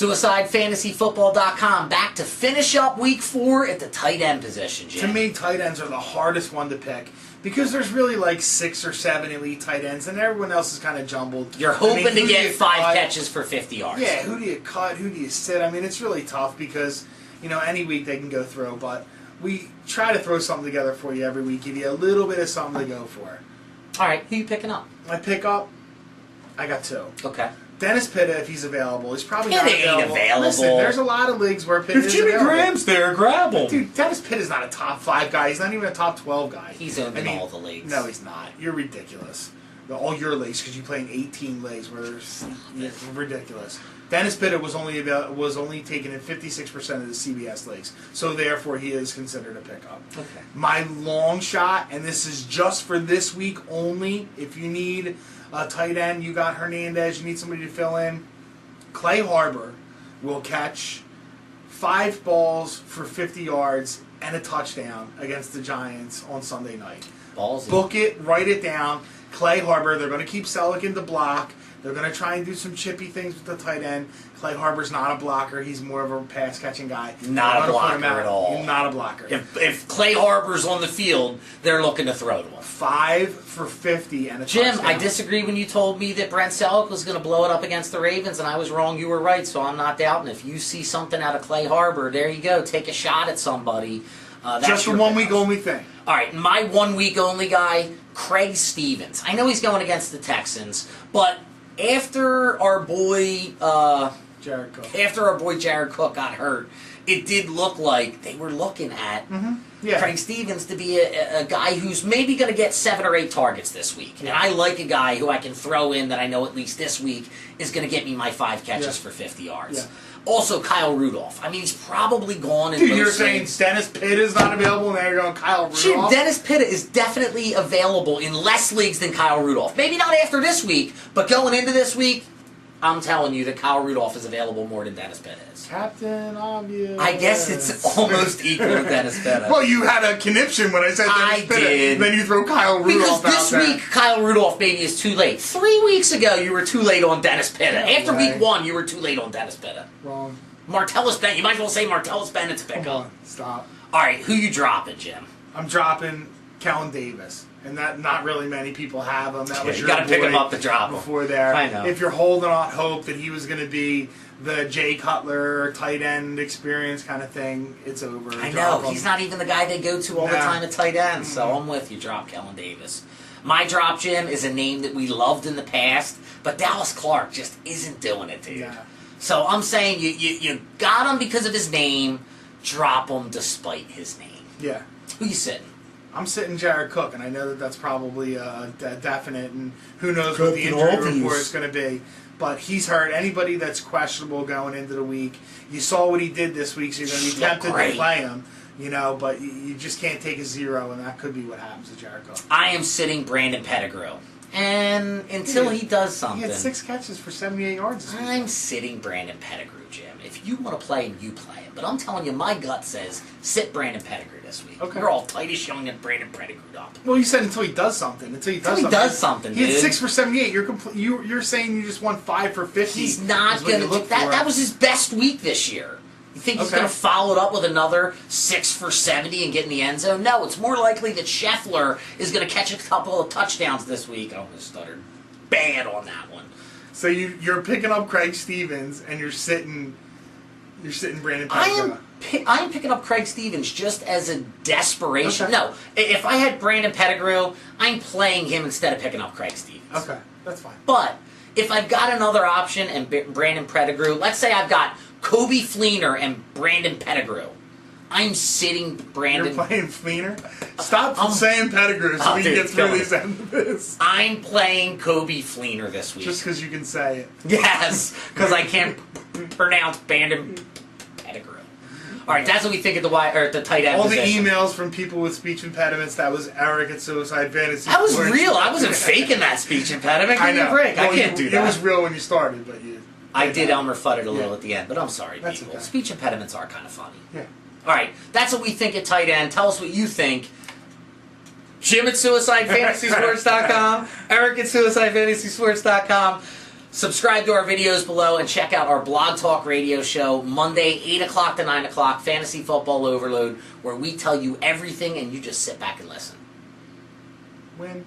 SuicideFantasyFootball.com back to finish up week 4 at the tight end position, Jim. To me, tight ends are the hardest one to pick because there's really like 6 or 7 elite tight ends, and everyone else is kind of jumbled. You're hoping to get 5 cut? catches for 50 yards. Yeah, who do you cut? Who do you sit? I mean, it's really tough because, any week they can go through, but we try to throw something together for you every week, give you a little bit of something to go for. All right, who you picking up? I pick up, I got 2. Okay. Dennis Pitta, if he's available, he's probably Pitta not ain't available. available. Listen, there's a lot of leagues where Pitta is available. Graham's there, grab him. Dude, Dennis Pitta is not a top 5 guy. He's not even a top 12 guy. He's owned in all the leagues. No, he's not. You're ridiculous. All your leagues, because you play in 18 leagues, where there's ridiculous. Dennis Pitta was only taken in 56% of the CBS leagues, so therefore he is considered a pickup. Okay. My long shot, and this is just for this week only. If you need a tight end, you got Hernandez. You need somebody to fill in. Clay Harbor will catch 5 balls for 50 yards and a touchdown against the Giants on Sunday night. Ballsy. Book it, write it down. Clay Harbor, they're going to keep Selleck in the block. They're going to try and do some chippy things with the tight end. Clay Harbor's not a blocker. He's more of a pass-catching guy. Not a blocker at all. Not a blocker. If Clay Harbor's on the field, they're looking to throw to him. 5 for 50 and a touchdown. Jim, I disagree when you told me that Brent Selleck was going to blow it up against the Ravens, and I was wrong. You were right, so I'm not doubting. If you see something out of Clay Harbor, there you go. Take a shot at somebody. Just a 1 week only thing. All right, my 1 week only guy, Craig Stevens. I know he's going against the Texans, but after our boy Jared Cook. Jared Cook got hurt, it did look like they were looking at Craig Stevens to be a guy who's maybe going to get 7 or 8 targets this week. And I like a guy who I can throw in that I know at least this week is going to get me my 5 catches for 50 yards. Yeah. Also, Kyle Rudolph. I mean, he's probably gone in Dude, most you're saying leagues. Dennis Pitta is not available, and now you're going Kyle Rudolph? Sure, Dennis Pitta is definitely available in less leagues than Kyle Rudolph. Maybe not after this week, but going into this week, I'm telling you that Kyle Rudolph is available more than Dennis Pitta is. Captain Obvious. I guess it's almost equal to Dennis Pitta. Well, you had a conniption when I said Dennis Pitta. Did. Then you throw Kyle Rudolph because this week, Kyle Rudolph maybe is too late. 3 weeks ago, you were too late on Dennis Pitta. Yeah, After right. week 1, you were too late on Dennis Pitta. Wrong. Martellus Bennett. You might as well say Martellus Bennett to pick Come up. on, stop. All right, who you dropping, Jim? I'm dropping Kellen Davis. And that not really many people have him. That was You your got to pick boy him up to drop him. before there. I know. If you're holding on hope that he was going to be the Jay Cutler tight end experience kind of thing, it's over. I Drop know. him. He's not even the guy they go to all the time at tight end, so I'm with you. Drop Kellen Davis. My drop, Jim, is a name that we loved in the past, but Dallas Clark just isn't doing it, dude. Yeah. So I'm saying you got him because of his name, drop him despite his name. Yeah. Who you sitting? I'm sitting Jared Cook, and I know that that's probably definite, and who knows what the injury report is going to be. But he's hurt. Anybody that's questionable going into the week, you saw what he did this week, so you're going to be tempted to play him. But you just can't take a 0, and that could be what happens to Jared Cook. I am sitting Brandon Pettigrew. And until he does something... He had 6 catches for 78 yards this week. I'm sitting Brandon Pettigrew, Jim. If you want to play him, you play him. But I'm telling you, my gut says sit Brandon Pettigrew this week. Okay. You're all tight young and Brandon Pettigrew up. Well, you said until he does something. Until he does something, dude. He had 6 for 78. You're saying you just won 5 for 50. He's not going to do that. That was his best week this year. You think he's going to follow it up with another 6 for 70 and get in the end zone? No, it's more likely that Scheffler is going to catch a couple of touchdowns this week. I almost stuttered bad on that one. So you're picking up Craig Stevens and you're sitting Brandon Pettigrew. I'm picking up Craig Stevens just as a desperation. Okay. No, if I had Brandon Pettigrew, I'm playing him instead of picking up Craig Stevens. Okay, that's fine. But if I've got another option and Brandon Pettigrew, let's say I've got Kobe Fleener and Brandon Pettigrew, I'm sitting Brandon. You're playing Fleener? Stop saying Pettigrew so we can get through these end of this. I'm playing Kobe Fleener this week. Just because you can say it. Yes, because I can't pronounce Brandon Pettigrew. All right, that's what we think of the tight end All position. the emails from people with speech impediments, that was Eric at Suicide Fantasy. That was real. I wasn't faking that speech impediment. Give me a break. Well, I can't do that. It was real when you started, but you... I did Elmer Fudd it a little at the end, but I'm sorry, That's people. okay. Speech impediments are kind of funny. Yeah. All right, that's what we think at tight end. Tell us what you think. Jim at SuicideFantasySports.com, Eric at SuicideFantasySports.com. Subscribe to our videos below and check out our Blog Talk radio show, Monday, 8 o'clock to 9 o'clock, Fantasy Football Overload, where we tell you everything and you just sit back and listen. Win.